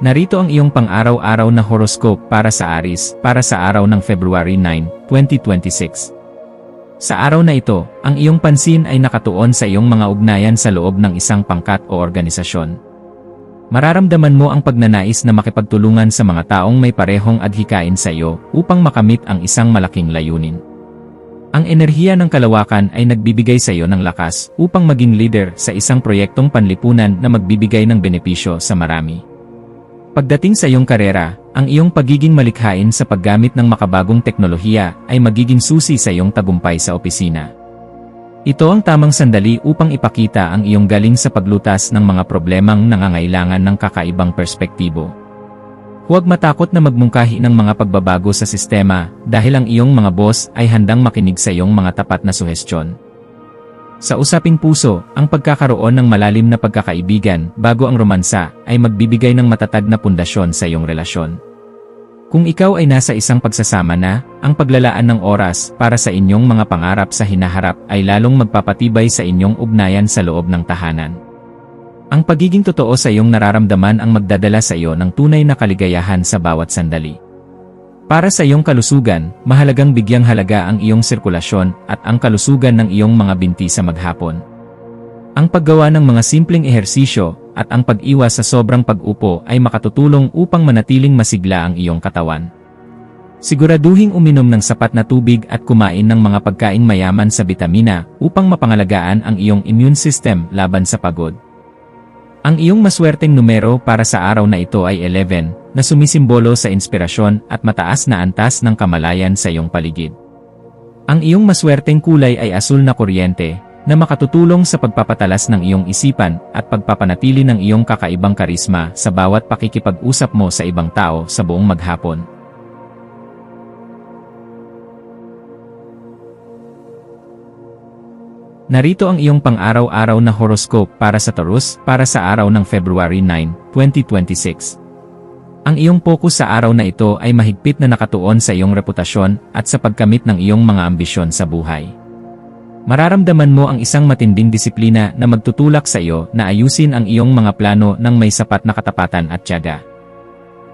Narito ang iyong pang-araw-araw na horoscope para sa Aries, para sa araw ng February 9, 2026. Sa araw na ito, ang iyong pansin ay nakatuon sa iyong mga ugnayan sa loob ng isang pangkat o organisasyon. Mararamdaman mo ang pagnanais na makipagtulungan sa mga taong may parehong adhikain sa iyo upang makamit ang isang malaking layunin. Ang enerhiya ng kalawakan ay nagbibigay sa iyo ng lakas upang maging leader sa isang proyektong panlipunan na magbibigay ng benepisyo sa marami. Pagdating sa iyong karera, ang iyong pagiging malikhain sa paggamit ng makabagong teknolohiya ay magiging susi sa iyong tagumpay sa opisina. Ito ang tamang sandali upang ipakita ang iyong galing sa paglutas ng mga problemang nangangailangan ng kakaibang perspektibo. Huwag matakot na magmungkahi ng mga pagbabago sa sistema dahil ang iyong mga boss ay handang makinig sa iyong mga tapat na suhestyon. Sa usaping puso, ang pagkakaroon ng malalim na pagkakaibigan bago ang romansa ay magbibigay ng matatag na pundasyon sa iyong relasyon. Kung ikaw ay nasa isang pagsasama na, ang paglalaan ng oras para sa inyong mga pangarap sa hinaharap ay lalong magpapatibay sa inyong ugnayan sa loob ng tahanan. Ang pagiging totoo sa iyong nararamdaman ang magdadala sa iyo ng tunay na kaligayahan sa bawat sandali. Para sa iyong kalusugan, mahalagang bigyang halaga ang iyong sirkulasyon at ang kalusugan ng iyong mga binti sa maghapon. Ang paggawa ng mga simpleng ehersisyo at ang pag-iwas sa sobrang pag-upo ay makatutulong upang manatiling masigla ang iyong katawan. Siguraduhing uminom ng sapat na tubig at kumain ng mga pagkaing mayaman sa bitamina upang mapangalagaan ang iyong immune system laban sa pagod. Ang iyong maswerteng numero para sa araw na ito ay 11, na sumisimbolo sa inspirasyon at mataas na antas ng kamalayan sa iyong paligid. Ang iyong maswerteng kulay ay asul na kuryente, na makatutulong sa pagpapatalas ng iyong isipan at pagpapanatili ng iyong kakaibang karisma sa bawat pakikipag-usap mo sa ibang tao sa buong maghapon. Narito ang iyong pang-araw-araw na horoscope para sa Taurus para sa araw ng February 9, 2026. Ang iyong focus sa araw na ito ay mahigpit na nakatuon sa iyong reputasyon at sa pagkamit ng iyong mga ambisyon sa buhay. Mararamdaman mo ang isang matinding disiplina na magtutulak sa iyo na ayusin ang iyong mga plano ng may sapat na katapatan at tiyaga.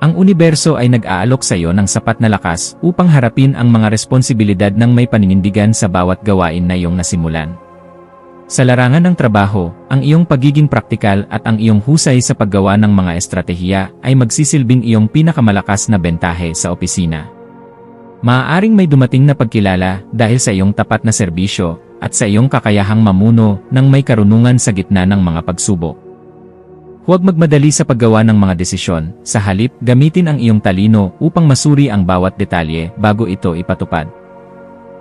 Ang universo ay nag-aalok sa iyo ng sapat na lakas upang harapin ang mga responsibilidad ng may paninindigan sa bawat gawain na iyong nasimulan. Sa larangan ng trabaho, ang iyong pagiging praktikal at ang iyong husay sa paggawa ng mga estratehiya ay magsisilbing iyong pinakamalakas na bentahe sa opisina. Maaaring may dumating na pagkilala dahil sa iyong tapat na serbisyo at sa iyong kakayahang mamuno ng may karunungan sa gitna ng mga pagsubok. Huwag magmadali sa paggawa ng mga desisyon, sa halip gamitin ang iyong talino upang masuri ang bawat detalye bago ito ipatupad.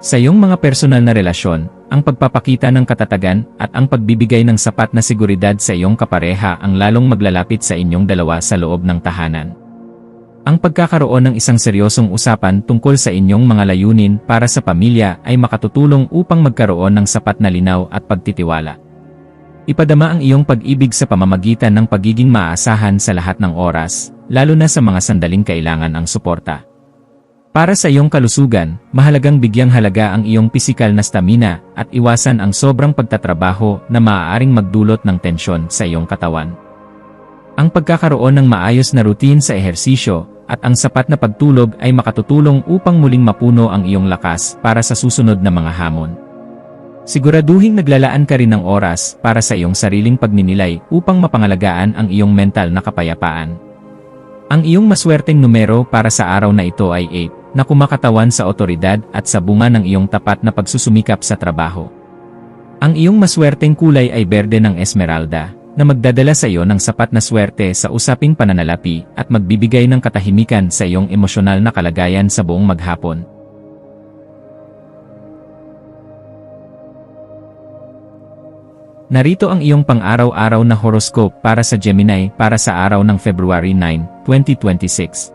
Sa iyong mga personal na relasyon, ang pagpapakita ng katatagan at ang pagbibigay ng sapat na seguridad sa iyong kapareha ang lalong maglalapit sa inyong dalawa sa loob ng tahanan. Ang pagkakaroon ng isang seryosong usapan tungkol sa inyong mga layunin para sa pamilya ay makatutulong upang magkaroon ng sapat na linaw at pagtitiwala. Ipadama ang iyong pag-ibig sa pamamagitan ng pagiging maaasahan sa lahat ng oras, lalo na sa mga sandaling kailangan ang suporta. Para sa iyong kalusugan, mahalagang bigyang halaga ang iyong pisikal na stamina at iwasan ang sobrang pagtatrabaho na maaaring magdulot ng tensyon sa iyong katawan. Ang pagkakaroon ng maayos na routine sa ehersisyo at ang sapat na pagtulog ay makatutulong upang muling mapuno ang iyong lakas para sa susunod na mga hamon. Siguraduhing naglalaan ka rin ng oras para sa iyong sariling pagninilay upang mapangalagaan ang iyong mental na kapayapaan. Ang iyong maswerteng numero para sa araw na ito ay 8, na kumakatawan sa otoridad at sa bunga ng iyong tapat na pagsusumikap sa trabaho. Ang iyong maswerteng kulay ay berde ng esmeralda, na magdadala sa iyo ng sapat na swerte sa usaping pananalapi at magbibigay ng katahimikan sa iyong emosyonal na kalagayan sa buong maghapon. Narito ang iyong pang-araw-araw na horoscope para sa Gemini para sa araw ng February 9, 2026.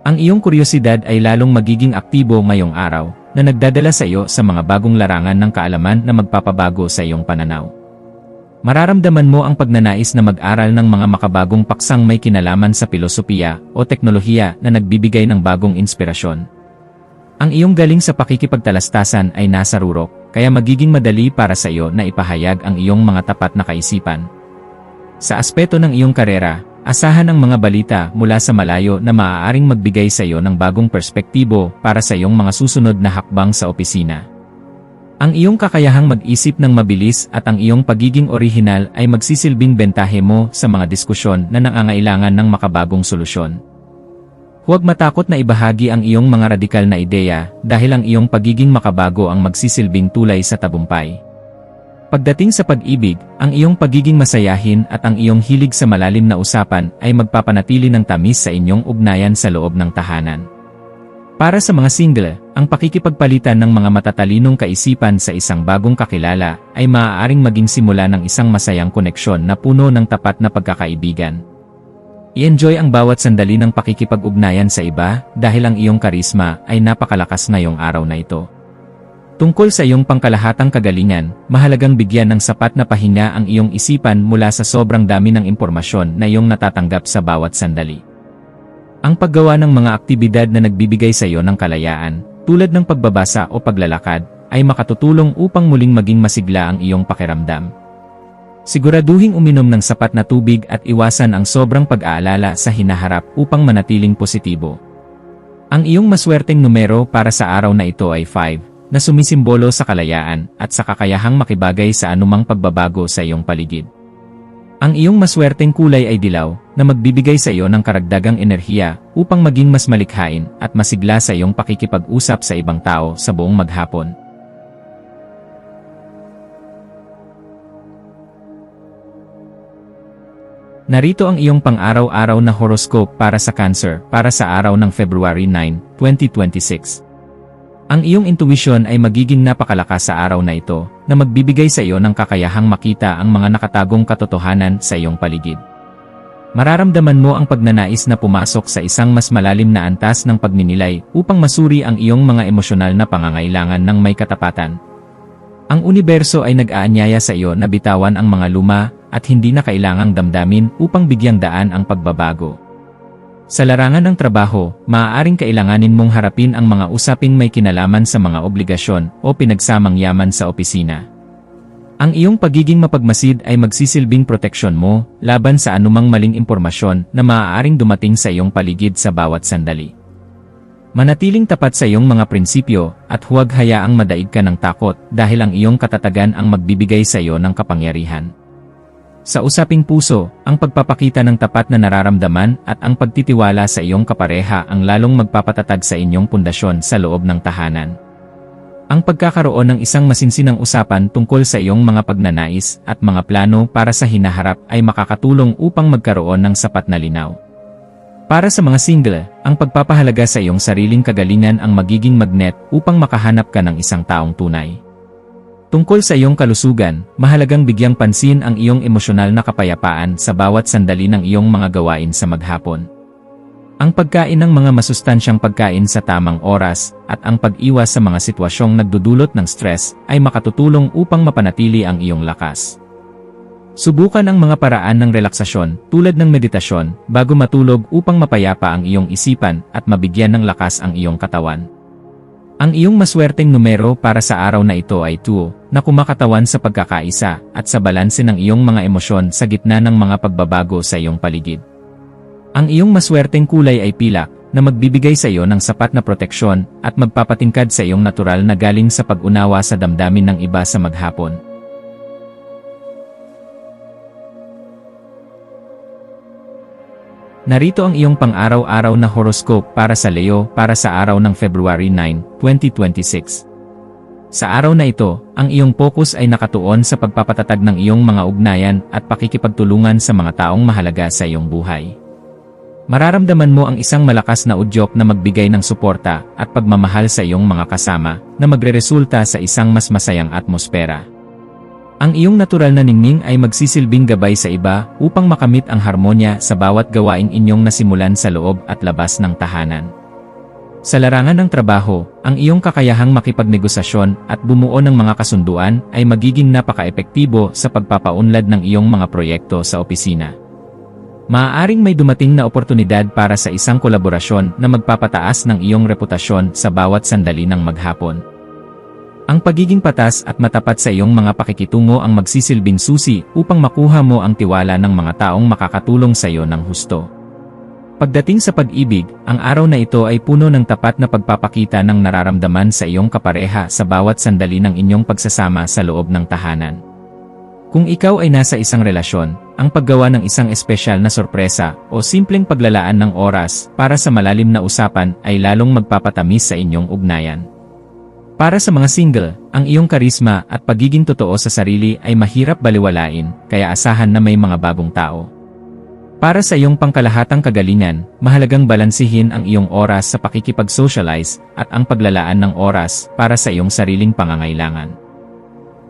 Ang iyong kuryosidad ay lalong magiging aktibo ngayong araw, na nagdadala sa iyo sa mga bagong larangan ng kaalaman na magpapabago sa iyong pananaw. Mararamdaman mo ang pagnanais na mag-aral ng mga makabagong paksang may kinalaman sa filosofiya o teknolohiya na nagbibigay ng bagong inspirasyon. Ang iyong galing sa pakikipagtalastasan ay nasa rurok, kaya magiging madali para sa iyo na ipahayag ang iyong mga tapat na kaisipan. Sa aspeto ng iyong karera, Asahan ang mga balita mula sa malayo na maaaring magbigay sa iyo ng bagong perspektibo para sa iyong mga susunod na hakbang sa opisina. Ang iyong kakayahang mag-isip ng mabilis at ang iyong pagiging orihinal ay magsisilbing bentahe mo sa mga diskusyon na nangangailangan ng makabagong solusyon. Huwag matakot na ibahagi ang iyong mga radikal na ideya dahil ang iyong pagiging makabago ang magsisilbing tulay sa tagumpay. Pagdating sa pag-ibig, ang iyong pagiging masayahin at ang iyong hilig sa malalim na usapan ay magpapanatili ng tamis sa inyong ugnayan sa loob ng tahanan. Para sa mga single, ang pakikipagpalitan ng mga matatalinong kaisipan sa isang bagong kakilala ay maaaring maging simula ng isang masayang koneksyon na puno ng tapat na pagkakaibigan. I-enjoy ang bawat sandali ng pakikipag-ugnayan sa iba dahil ang iyong karisma ay napakalakas ngayong araw na ito. Tungkol sa iyong pangkalahatang kagalingan, mahalagang bigyan ng sapat na pahinga ang iyong isipan mula sa sobrang dami ng impormasyon na iyong natatanggap sa bawat sandali. Ang paggawa ng mga aktibidad na nagbibigay sa iyo ng kalayaan, tulad ng pagbabasa o paglalakad, ay makatutulong upang muling maging masigla ang iyong pakiramdam. Siguraduhing uminom ng sapat na tubig at iwasan ang sobrang pag-aalala sa hinaharap upang manatiling positibo. Ang iyong maswerteng numero para sa araw na ito ay 5. Na sumisimbolo sa kalayaan at sa kakayahang makibagay sa anumang pagbabago sa iyong paligid. Ang iyong maswerteng kulay ay dilaw, na magbibigay sa iyo ng karagdagang enerhiya upang maging mas malikhain at masigla sa iyong pakikipag-usap sa ibang tao sa buong maghapon. Narito ang iyong pang-araw-araw na horoscope para sa Cancer para sa araw ng February 9, 2026. Ang iyong intuition ay magiging napakalakas sa araw na ito, na magbibigay sa iyo ng kakayahang makita ang mga nakatagong katotohanan sa iyong paligid. Mararamdaman mo ang pagnanais na pumasok sa isang mas malalim na antas ng pagninilay upang masuri ang iyong mga emosyonal na pangangailangan ng may katapatan. Ang universo ay nag-aanyaya sa iyo na bitawan ang mga luma at hindi na kailangang damdamin upang bigyang daan ang pagbabago. Sa larangan ng trabaho, maaaring kailanganin mong harapin ang mga usaping may kinalaman sa mga obligasyon o pinagsamang yaman sa opisina. Ang iyong pagiging mapagmasid ay magsisilbing proteksyon mo laban sa anumang maling impormasyon na maaaring dumating sa iyong paligid sa bawat sandali. Manatiling tapat sa iyong mga prinsipyo at huwag hayaang madaig ka ng takot dahil ang iyong katatagan ang magbibigay sa iyo ng kapangyarihan. Sa usaping puso, ang pagpapakita ng tapat na nararamdaman at ang pagtitiwala sa iyong kapareha ang lalong magpapatatag sa inyong pundasyon sa loob ng tahanan. Ang pagkakaroon ng isang masinsinang usapan tungkol sa iyong mga pagnanais at mga plano para sa hinaharap ay makakatulong upang magkaroon ng sapat na linaw. Para sa mga single, ang pagpapahalaga sa iyong sariling kagalingan ang magiging magnet upang makahanap ka ng isang taong tunay. Tungkol sa iyong kalusugan, mahalagang bigyang pansin ang iyong emosyonal na kapayapaan sa bawat sandali ng iyong mga gawain sa maghapon. Ang pagkain ng mga masustansyang pagkain sa tamang oras at ang pag-iwas sa mga sitwasyong nagdudulot ng stress ay makatutulong upang mapanatili ang iyong lakas. Subukan ang mga paraan ng relaksasyon tulad ng meditasyon bago matulog upang mapayapa ang iyong isipan at mabigyan ng lakas ang iyong katawan. Ang iyong maswerteng numero para sa araw na ito ay 2, na kumakatawan sa pagkakaisa at sa balanse ng iyong mga emosyon sa gitna ng mga pagbabago sa iyong paligid. Ang iyong maswerteng kulay ay pilak, na magbibigay sa iyo ng sapat na proteksyon at magpapatingkad sa iyong natural na galing sa pag-unawa sa damdamin ng iba sa maghapon. Narito ang iyong pang-araw-araw na horoscope para sa Leo para sa araw ng February 9, 2026. Sa araw na ito, ang iyong focus ay nakatuon sa pagpapatatag ng iyong mga ugnayan at pakikipagtulungan sa mga taong mahalaga sa iyong buhay. Mararamdaman mo ang isang malakas na udyok na magbigay ng suporta at pagmamahal sa iyong mga kasama na magreresulta sa isang mas masayang atmosfera. Ang iyong natural na ningning ay magsisilbing gabay sa iba upang makamit ang harmonya sa bawat gawaing inyong nasimulan sa loob at labas ng tahanan. Sa larangan ng trabaho, ang iyong kakayahang makipagnegosasyon at bumuo ng mga kasunduan ay magiging napaka-epektibo sa pagpapaunlad ng iyong mga proyekto sa opisina. Maaaring may dumating na oportunidad para sa isang kolaborasyon na magpapataas ng iyong reputasyon sa bawat sandali ng maghapon. Ang pagiging patas at matapat sa iyong mga pakikitungo ang magsisilbing susi upang makuha mo ang tiwala ng mga taong makakatulong sa iyo ng husto. Pagdating sa pag-ibig, ang araw na ito ay puno ng tapat na pagpapakita ng nararamdaman sa iyong kapareha sa bawat sandali ng inyong pagsasama sa loob ng tahanan. Kung ikaw ay nasa isang relasyon, ang paggawa ng isang espesyal na sorpresa o simpleng paglalaan ng oras para sa malalim na usapan ay lalong magpapatamis sa inyong ugnayan. Para sa mga single, ang iyong karisma at pagiging totoo sa sarili ay mahirap baliwalain, kaya asahan na may mga bagong tao. Para sa iyong pangkalahatang kagalingan, mahalagang balansihin ang iyong oras sa pakikipag-socialize at ang paglalaan ng oras para sa iyong sariling pangangailangan.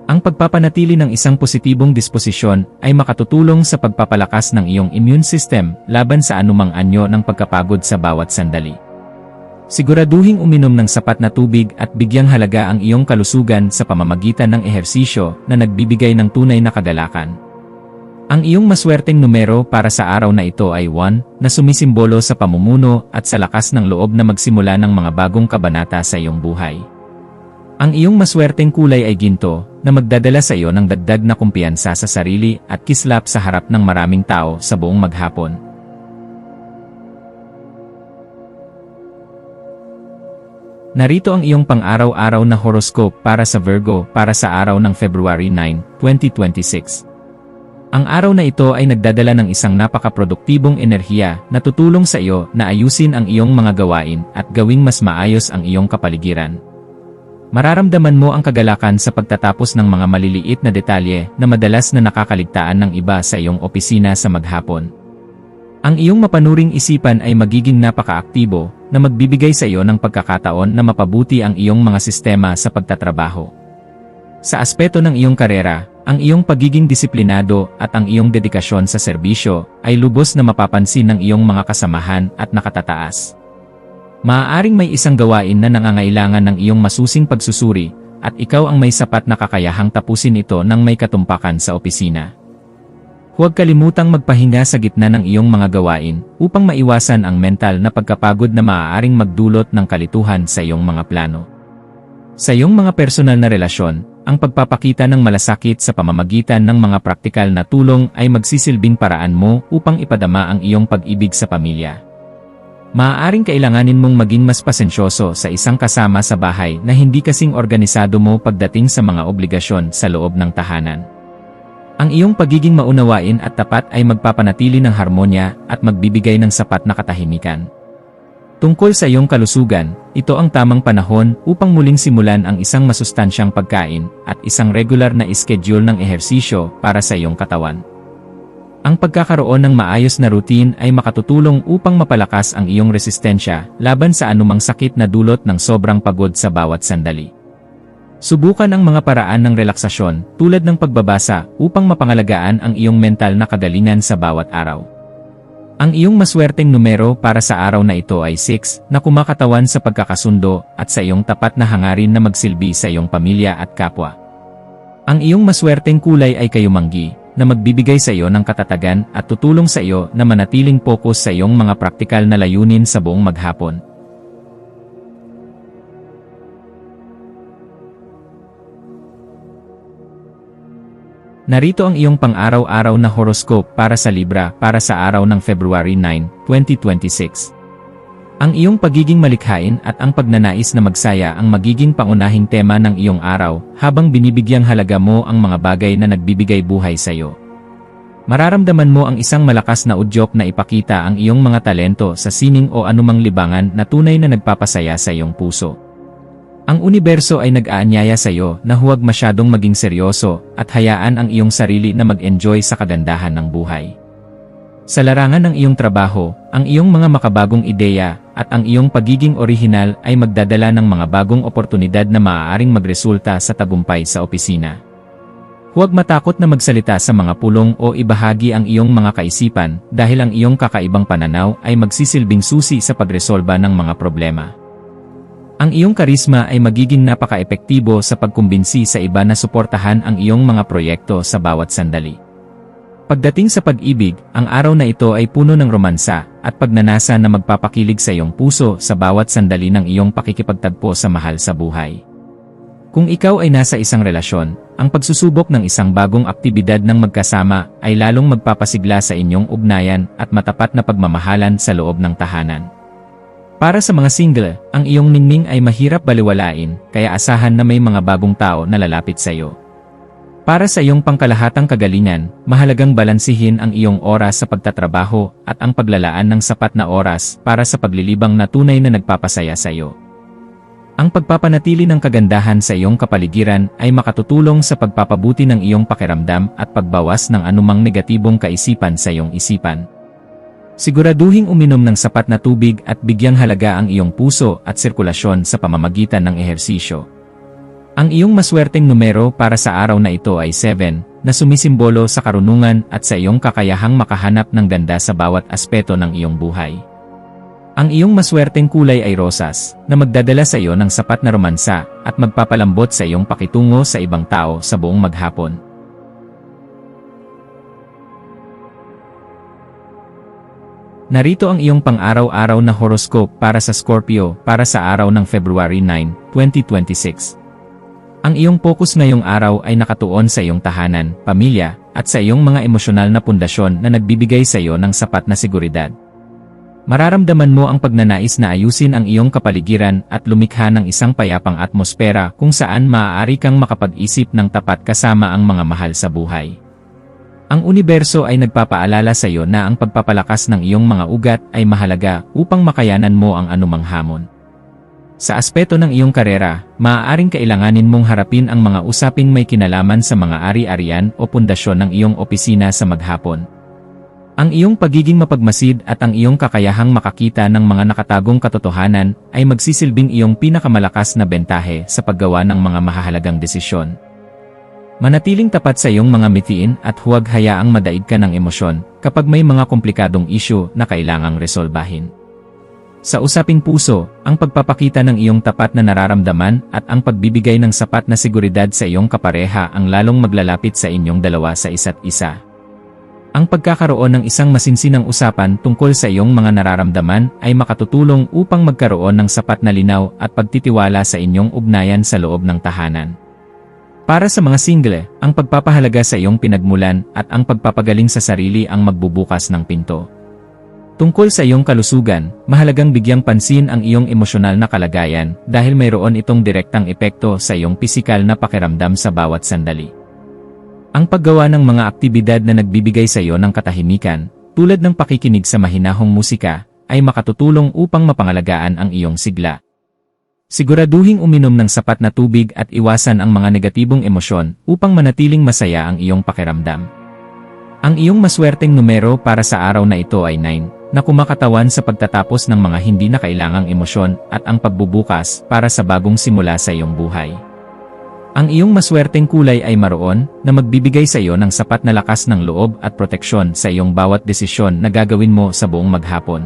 Ang pagpapanatili ng isang positibong disposisyon ay makatutulong sa pagpapalakas ng iyong immune system laban sa anumang anyo ng pagkapagod sa bawat sandali. Siguraduhing uminom ng sapat na tubig at bigyang halaga ang iyong kalusugan sa pamamagitan ng ehersisyo na nagbibigay ng tunay na kagalakan. Ang iyong maswerteng numero para sa araw na ito ay 1, na sumisimbolo sa pamumuno at sa lakas ng loob na magsimula ng mga bagong kabanata sa iyong buhay. Ang iyong maswerteng kulay ay ginto, na magdadala sa iyo ng dagdag na kumpiyansa sa sarili at kislap sa harap ng maraming tao sa buong maghapon. Narito ang iyong pang-araw-araw na horoscope para sa Virgo para sa araw ng February 9, 2026. Ang araw na ito ay nagdadala ng isang napaka-produktibong enerhiya na tutulong sa iyo na ayusin ang iyong mga gawain at gawing mas maayos ang iyong kapaligiran. Mararamdaman mo ang kagalakan sa pagtatapos ng mga maliliit na detalye na madalas na nakakaligtaan ng iba sa iyong opisina sa maghapon. Ang iyong mapanuring isipan ay magiging napaka-aktibo na magbibigay sa iyo ng pagkakataon na mapabuti ang iyong mga sistema sa pagtatrabaho. Sa aspeto ng iyong karera, ang iyong pagiging disiplinado at ang iyong dedikasyon sa serbisyo ay lubos na mapapansin ng iyong mga kasamahan at nakatataas. Maaaring may isang gawain na nangangailangan ng iyong masusing pagsusuri at ikaw ang may sapat na kakayahang tapusin ito ng may katumpakan sa opisina. Huwag kalimutang magpahinga sa gitna ng iyong mga gawain upang maiwasan ang mental na pagkapagod na maaaring magdulot ng kalituhan sa iyong mga plano. Sa iyong mga personal na relasyon, ang pagpapakita ng malasakit sa pamamagitan ng mga praktikal na tulong ay magsisilbing paraan mo upang ipadama ang iyong pag-ibig sa pamilya. Maaaring kailanganin mong maging mas pasensyoso sa isang kasama sa bahay na hindi kasing organisado mo pagdating sa mga obligasyon sa loob ng tahanan. Ang iyong pagiging maunawain at tapat ay magpapanatili ng harmonya at magbibigay ng sapat na katahimikan. Tungkol sa iyong kalusugan, ito ang tamang panahon upang muling simulan ang isang masustansyang pagkain at isang regular na schedule ng ehersisyo para sa iyong katawan. Ang pagkakaroon ng maayos na routine ay makatutulong upang mapalakas ang iyong resistensya laban sa anumang sakit na dulot ng sobrang pagod sa bawat sandali. Subukan ang mga paraan ng relaksasyon tulad ng pagbabasa upang mapangalagaan ang iyong mental na kagalingan sa bawat araw. Ang iyong maswerteng numero para sa araw na ito ay 6, na kumakatawan sa pagkakasundo at sa iyong tapat na hangarin na magsilbi sa iyong pamilya at kapwa. Ang iyong maswerteng kulay ay kayumanggi, na magbibigay sa iyo ng katatagan at tutulong sa iyo na manatiling focus sa iyong mga praktikal na layunin sa buong maghapon. Narito ang iyong pang-araw-araw na horoscope para sa Libra para sa araw ng February 9, 2026. Ang iyong pagiging malikhain at ang pagnanais na magsaya ang magiging pangunahing tema ng iyong araw habang binibigyang halaga mo ang mga bagay na nagbibigay buhay sa iyo. Mararamdaman mo ang isang malakas na udyok na ipakita ang iyong mga talento sa sining o anumang libangan na tunay na nagpapasaya sa iyong puso. Ang universo ay nag-aanyaya sa iyo na huwag masyadong maging seryoso at hayaan ang iyong sarili na mag-enjoy sa kagandahan ng buhay. Sa larangan ng iyong trabaho, ang iyong mga makabagong ideya at ang iyong pagiging orihinal ay magdadala ng mga bagong oportunidad na maaaring magresulta sa tagumpay sa opisina. Huwag matakot na magsalita sa mga pulong o ibahagi ang iyong mga kaisipan dahil ang iyong kakaibang pananaw ay magsisilbing susi sa pagresolba ng mga problema. Ang iyong karisma ay magiging napaka-epektibo sa pagkumbinsi sa iba na suportahan ang iyong mga proyekto sa bawat sandali. Pagdating sa pag-ibig, ang araw na ito ay puno ng romansa at pagnanasa na magpapakilig sa iyong puso sa bawat sandali ng iyong pakikipagtagpo sa mahal sa buhay. Kung ikaw ay nasa isang relasyon, ang pagsusubok ng isang bagong aktibidad ng magkasama ay lalong magpapasigla sa inyong ugnayan at matapat na pagmamahalan sa loob ng tahanan. Para sa mga single, ang iyong ningning ay mahirap balewalain, kaya asahan na may mga bagong tao na lalapit sa iyo. Para sa iyong pangkalahatang kagalingan, mahalagang balansihin ang iyong oras sa pagtatrabaho at ang paglalaan ng sapat na oras para sa paglilibang na tunay na nagpapasaya sa iyo. Ang pagpapanatili ng kagandahan sa iyong kapaligiran ay makatutulong sa pagpapabuti ng iyong pakiramdam at pagbawas ng anumang negatibong kaisipan sa iyong isipan. Siguraduhing uminom ng sapat na tubig at bigyang halaga ang iyong puso at sirkulasyon sa pamamagitan ng ehersisyo. Ang iyong maswerteng numero para sa araw na ito ay 7, na sumisimbolo sa karunungan at sa iyong kakayahang makahanap ng ganda sa bawat aspeto ng iyong buhay. Ang iyong maswerteng kulay ay rosas, na magdadala sa iyo ng sapat na romansa at magpapalambot sa iyong pakitungo sa ibang tao sa buong maghapon. Narito ang iyong pang-araw-araw na horoscope para sa Scorpio para sa araw ng February 9, 2026. Ang iyong focus ngayong araw ay nakatuon sa iyong tahanan, pamilya, at sa iyong mga emosyonal na pundasyon na nagbibigay sa iyo ng sapat na seguridad. Mararamdaman mo ang pagnanais na ayusin ang iyong kapaligiran at lumikha ng isang payapang atmosfera kung saan maaari kang makapag-isip ng tapat kasama ang mga mahal sa buhay. Ang universo ay nagpapaalala sa iyo na ang pagpapalakas ng iyong mga ugat ay mahalaga upang makayanan mo ang anumang hamon. Sa aspeto ng iyong karera, maaaring kailanganin mong harapin ang mga usaping may kinalaman sa mga ari-arian o pundasyon ng iyong opisina sa maghapon. Ang iyong pagiging mapagmasid at ang iyong kakayahang makakita ng mga nakatagong katotohanan ay magsisilbing iyong pinakamalakas na bentahe sa paggawa ng mga mahahalagang desisyon. Manatiling tapat sa iyong mga mitiin at huwag hayaang madaig ka ng emosyon kapag may mga komplikadong isyu na kailangang resolbahin. Sa usaping puso, ang pagpapakita ng iyong tapat na nararamdaman at ang pagbibigay ng sapat na seguridad sa iyong kapareha ang lalong maglalapit sa inyong dalawa sa isa't isa. Ang pagkakaroon ng isang masinsinang usapan tungkol sa iyong mga nararamdaman ay makatutulong upang magkaroon ng sapat na linaw at pagtitiwala sa inyong ugnayan sa loob ng tahanan. Para sa mga single, ang pagpapahalaga sa iyong pinagmulan at ang pagpapagaling sa sarili ang magbubukas ng pinto. Tungkol sa iyong kalusugan, mahalagang bigyang pansin ang iyong emosyonal na kalagayan dahil mayroon itong direktang epekto sa iyong pisikal na pakiramdam sa bawat sandali. Ang paggawa ng mga aktibidad na nagbibigay sa iyo ng katahimikan, tulad ng pakikinig sa mahinahong musika, ay makatutulong upang mapangalagaan ang iyong sigla. Siguraduhing uminom ng sapat na tubig at iwasan ang mga negatibong emosyon upang manatiling masaya ang iyong pakiramdam. Ang iyong maswerteng numero para sa araw na ito ay 9, na kumakatawan sa pagtatapos ng mga hindi na kailangang emosyon at ang pagbubukas para sa bagong simula sa iyong buhay. Ang iyong maswerteng kulay ay maroon, na magbibigay sa iyo ng sapat na lakas ng loob at proteksyon sa iyong bawat desisyon na gagawin mo sa buong maghapon.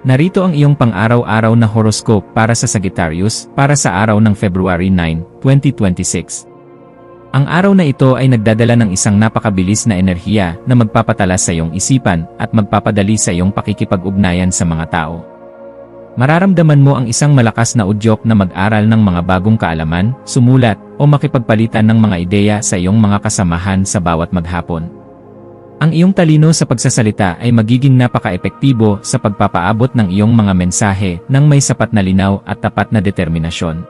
Narito ang iyong pang-araw-araw na horoscope para sa Sagittarius para sa araw ng February 9, 2026. Ang araw na ito ay nagdadala ng isang napakabilis na enerhiya na magpapatalas sa iyong isipan at magpapadali sa iyong pakikipag-ugnayan sa mga tao. Mararamdaman mo ang isang malakas na udyok na mag-aral ng mga bagong kaalaman, sumulat, o makipagpalitan ng mga ideya sa iyong mga kasamahan sa bawat maghapon. Ang iyong talino sa pagsasalita ay magiging napaka-epektibo sa pagpapaabot ng iyong mga mensahe nang may sapat na linaw at tapat na determinasyon.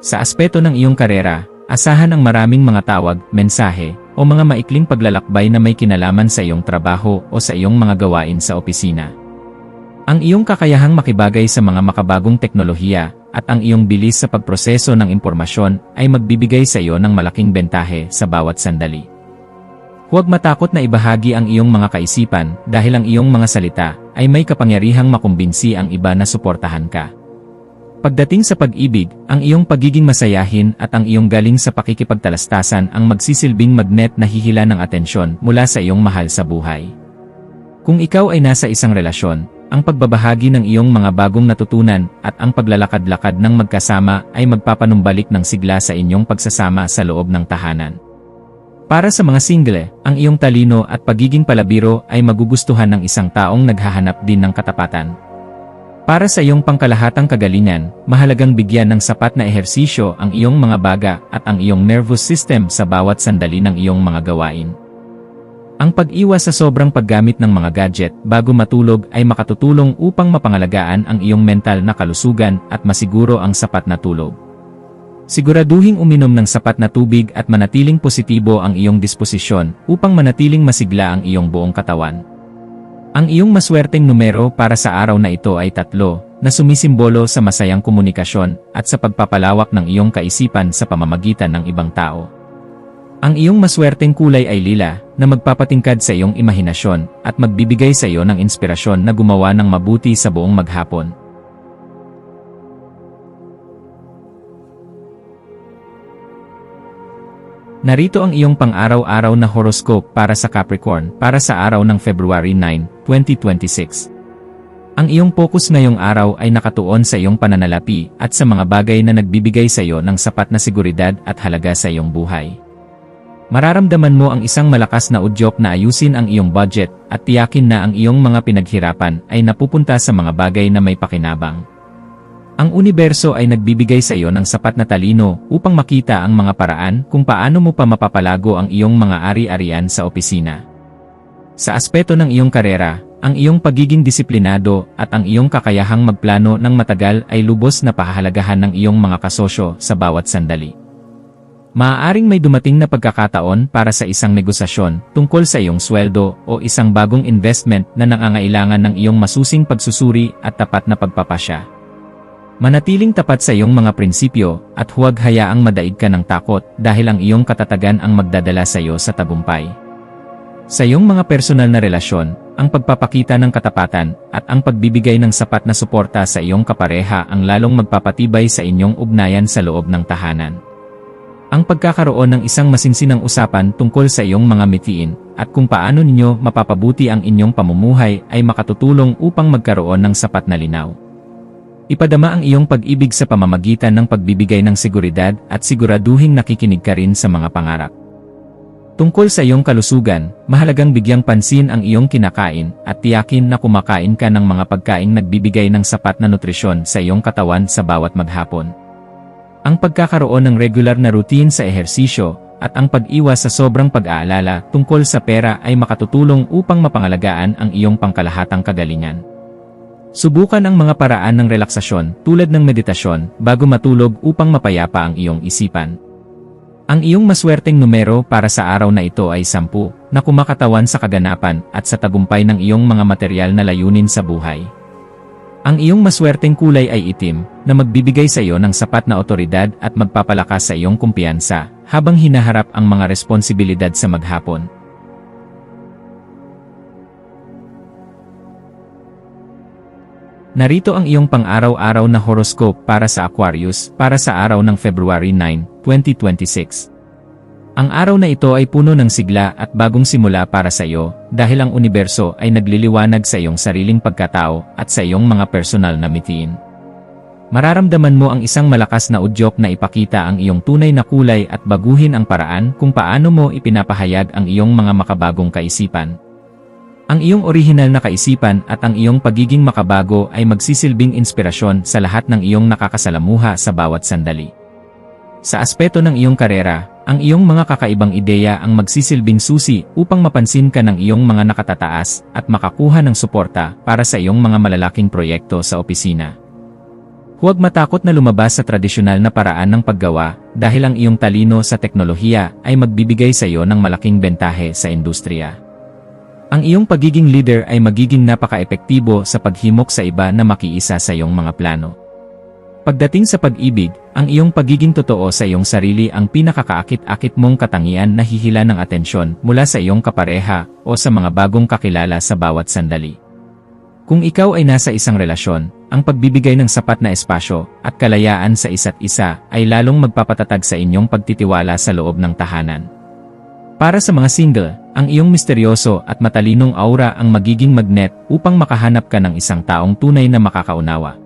Sa aspeto ng iyong karera, asahan ang maraming mga tawag, mensahe, o mga maikling paglalakbay na may kinalaman sa iyong trabaho o sa iyong mga gawain sa opisina. Ang iyong kakayahang makibagay sa mga makabagong teknolohiya at ang iyong bilis sa pagproseso ng impormasyon ay magbibigay sa iyo ng malaking bentahe sa bawat sandali. Huwag matakot na ibahagi ang iyong mga kaisipan dahil ang iyong mga salita ay may kapangyarihang makumbinsi ang iba na suportahan ka. Pagdating sa pag-ibig, ang iyong pagiging masayahin at ang iyong galing sa pakikipagtalastasan ang magsisilbing magnet na hihila ng atensyon mula sa iyong mahal sa buhay. Kung ikaw ay nasa isang relasyon, ang pagbabahagi ng iyong mga bagong natutunan at ang paglalakad-lakad ng magkasama ay magpapanumbalik ng sigla sa inyong pagsasama sa loob ng tahanan. Para sa mga single, ang iyong talino at pagiging palabiro ay magugustuhan ng isang taong naghahanap din ng katapatan. Para sa iyong pangkalahatang kagalingan, mahalagang bigyan ng sapat na ehersisyo ang iyong mga baga at ang iyong nervous system sa bawat sandali ng iyong mga gawain. Ang pag-iwas sa sobrang paggamit ng mga gadget bago matulog ay makatutulong upang mapangalagaan ang iyong mental na kalusugan at masiguro ang sapat na tulog. Siguraduhing uminom ng sapat na tubig at manatiling positibo ang iyong disposisyon upang manatiling masigla ang iyong buong katawan. Ang iyong maswerteng numero para sa araw na ito ay 3, na sumisimbolo sa masayang komunikasyon at sa pagpapalawak ng iyong kaisipan sa pamamagitan ng ibang tao. Ang iyong maswerteng kulay ay lila, na magpapatingkad sa iyong imahinasyon at magbibigay sa iyo ng inspirasyon na gumawa ng mabuti sa buong maghapon. Narito ang iyong pang-araw-araw na horoscope para sa Capricorn para sa araw ng February 9, 2026. Ang iyong focus ngayong araw ay nakatuon sa iyong pananalapi at sa mga bagay na nagbibigay sa iyo ng sapat na seguridad at halaga sa iyong buhay. Mararamdaman mo ang isang malakas na udyok na ayusin ang iyong budget at tiyakin na ang iyong mga pinaghirapan ay napupunta sa mga bagay na may pakinabang. Ang universo ay nagbibigay sa iyo ng sapat na talino upang makita ang mga paraan kung paano mo pa mapapalago ang iyong mga ari-arian sa opisina. Sa aspeto ng iyong karera, ang iyong pagiging disiplinado at ang iyong kakayahang magplano ng matagal ay lubos na pahahalagahan ng iyong mga kasosyo sa bawat sandali. Maaaring may dumating na pagkakataon para sa isang negosasyon tungkol sa iyong sweldo o isang bagong investment na nangangailangan ng iyong masusing pagsusuri at tapat na pagpapasya. Manatiling tapat sa iyong mga prinsipyo at huwag hayaang madaig ka ng takot dahil ang iyong katatagan ang magdadala sa iyo sa tagumpay. Sa iyong mga personal na relasyon, ang pagpapakita ng katapatan at ang pagbibigay ng sapat na suporta sa iyong kapareha ang lalong magpapatibay sa inyong ugnayan sa loob ng tahanan. Ang pagkakaroon ng isang masinsinang usapan tungkol sa iyong mga mitiin at kung paano ninyo mapapabuti ang inyong pamumuhay ay makatutulong upang magkaroon ng sapat na linaw. Ipadama ang iyong pag-ibig sa pamamagitan ng pagbibigay ng seguridad at siguraduhing nakikinig ka rin sa mga pangarap. Tungkol sa iyong kalusugan, mahalagang bigyang pansin ang iyong kinakain at tiyakin na kumakain ka ng mga pagkaing nagbibigay ng sapat na nutrisyon sa iyong katawan sa bawat maghapon. Ang pagkakaroon ng regular na routine sa ehersisyo at ang pag-iwas sa sobrang pag-aalala tungkol sa pera ay makatutulong upang mapangalagaan ang iyong pangkalahatang kagalingan. Subukan ang mga paraan ng relaksasyon tulad ng meditasyon bago matulog upang mapayapa ang iyong isipan. Ang iyong maswerteng numero para sa araw na ito ay 10, na kumakatawan sa kaganapan at sa tagumpay ng iyong mga materyal na layunin sa buhay. Ang iyong maswerteng kulay ay itim, na magbibigay sa iyo ng sapat na otoridad at magpapalakas sa iyong kumpiyansa habang hinaharap ang mga responsibilidad sa maghapon. Narito ang iyong pang-araw-araw na horoscope para sa Aquarius para sa araw ng February 9, 2026. Ang araw na ito ay puno ng sigla at bagong simula para sa iyo dahil ang universo ay nagliliwanag sa iyong sariling pagkatao at sa iyong mga personal na mitiin. Mararamdaman mo ang isang malakas na udyok na ipakita ang iyong tunay na kulay at baguhin ang paraan kung paano mo ipinapahayag ang iyong mga makabagong kaisipan. Ang iyong orihinal na kaisipan at ang iyong pagiging makabago ay magsisilbing inspirasyon sa lahat ng iyong nakakasalamuha sa bawat sandali. Sa aspeto ng iyong karera, ang iyong mga kakaibang ideya ang magsisilbing susi upang mapansin ka ng iyong mga nakatataas at makakuha ng suporta para sa iyong mga malalaking proyekto sa opisina. Huwag matakot na lumabas sa tradisyonal na paraan ng paggawa dahil ang iyong talino sa teknolohiya ay magbibigay sa iyo ng malaking bentahe sa industriya. Ang iyong pagiging leader ay magiging napaka-epektibo sa paghimok sa iba na makiisa sa iyong mga plano. Pagdating sa pag-ibig, ang iyong pagiging totoo sa iyong sarili ang pinakakaakit-akit mong katangian na hihila ng atensyon mula sa iyong kapareha o sa mga bagong kakilala sa bawat sandali. Kung ikaw ay nasa isang relasyon, ang pagbibigay ng sapat na espasyo at kalayaan sa isa't isa ay lalong magpapatatag sa inyong pagtitiwala sa loob ng tahanan. Para sa mga single, ang iyong misteryoso at matalinong aura ang magiging magnet upang makahanap ka ng isang taong tunay na makakaunawa.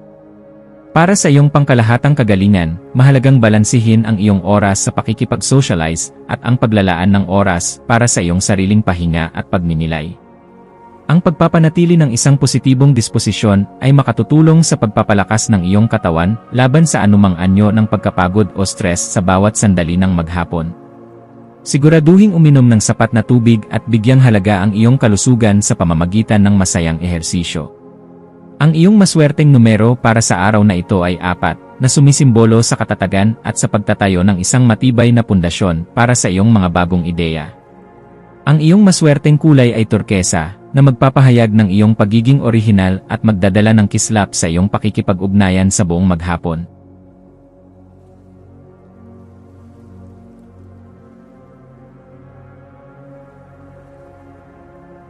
Para sa iyong pangkalahatang kagalingan, mahalagang balansihin ang iyong oras sa pakikipag-socialize at ang paglalaan ng oras para sa iyong sariling pahinga at pagninilay. Ang pagpapanatili ng isang positibong disposisyon ay makatutulong sa pagpapalakas ng iyong katawan laban sa anumang anyo ng pagkapagod o stress sa bawat sandali ng maghapon. Siguraduhing uminom ng sapat na tubig at bigyang halaga ang iyong kalusugan sa pamamagitan ng masayang ehersisyo. Ang iyong maswerteng numero para sa araw na ito ay 4, na sumisimbolo sa katatagan at sa pagtatayo ng isang matibay na pundasyon para sa iyong mga bagong ideya. Ang iyong maswerteng kulay ay turkesa, na magpapahayag ng iyong pagiging orihinal at magdadala ng kislap sa iyong pakikipag-ugnayan sa buong maghapon.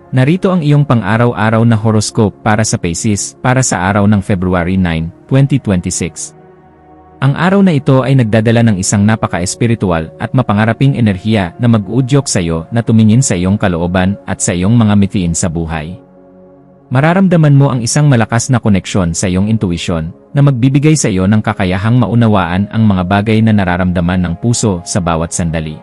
Narito ang iyong pang-araw-araw na horoscope para sa Pisces para sa araw ng February 9, 2026. Ang araw na ito ay nagdadala ng isang napaka-espiritual at mapangaraping enerhiya na mag-uudyok sa iyo na tumingin sa iyong kalooban at sa iyong mga mithiin sa buhay. Mararamdaman mo ang isang malakas na koneksyon sa iyong intuisyon na magbibigay sa iyo ng kakayahang maunawaan ang mga bagay na nararamdaman ng puso sa bawat sandali.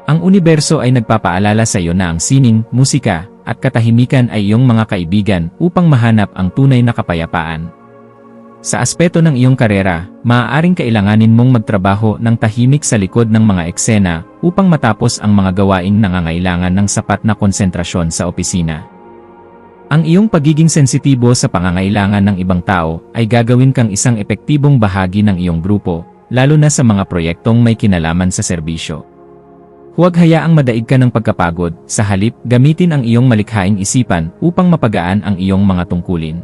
Ang universo ay nagpapaalala sa iyo na ang sining, musika, at katahimikan ay iyong mga kaibigan upang mahanap ang tunay na kapayapaan. Sa aspeto ng iyong karera, maaaring kailanganin mong magtrabaho ng tahimik sa likod ng mga eksena upang matapos ang mga gawaing nangangailangan ng sapat na konsentrasyon sa opisina. Ang iyong pagiging sensitibo sa pangangailangan ng ibang tao ay gagawin kang isang epektibong bahagi ng iyong grupo, lalo na sa mga proyektong may kinalaman sa serbisyo. Huwag hayaang madaig ka ng pagkapagod, sa halip gamitin ang iyong malikhaing isipan upang mapagaan ang iyong mga tungkulin.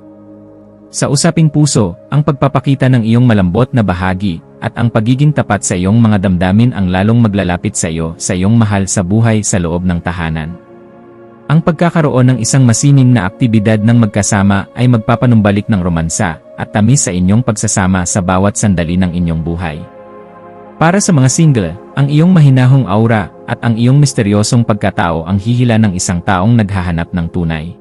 Sa usaping puso, ang pagpapakita ng iyong malambot na bahagi at ang pagiging tapat sa iyong mga damdamin ang lalong maglalapit sa iyo sa iyong mahal sa buhay sa loob ng tahanan. Ang pagkakaroon ng isang masining na aktibidad ng magkasama ay magpapanumbalik ng romansa at tamis sa inyong pagsasama sa bawat sandali ng inyong buhay. Para sa mga single, ang iyong mahinahong aura at ang iyong misteryosong pagkatao ang hihila ng isang taong naghahanap ng tunay.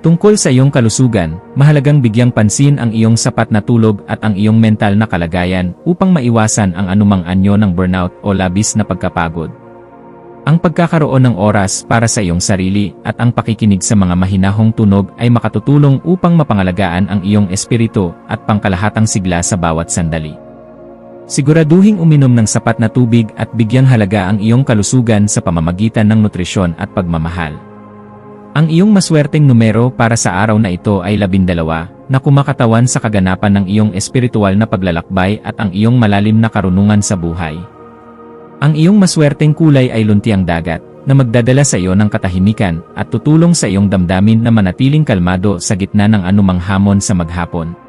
Tungkol sa iyong kalusugan, mahalagang bigyang pansin ang iyong sapat na tulog at ang iyong mental na kalagayan upang maiwasan ang anumang anyo ng burnout o labis na pagkapagod. Ang pagkakaroon ng oras para sa iyong sarili at ang pakikinig sa mga mahinahong tunog ay makatutulong upang mapangalagaan ang iyong espiritu at pangkalahatang sigla sa bawat sandali. Siguraduhing uminom ng sapat na tubig at bigyang halaga ang iyong kalusugan sa pamamagitan ng nutrisyon at pagmamahal. Ang iyong maswerteng numero para sa araw na ito ay 12, na kumakatawan sa kaganapan ng iyong espiritual na paglalakbay at ang iyong malalim na karunungan sa buhay. Ang iyong maswerteng kulay ay luntiang dagat, na magdadala sa iyo ng katahimikan at tutulong sa iyong damdamin na manatiling kalmado sa gitna ng anumang hamon sa maghapon.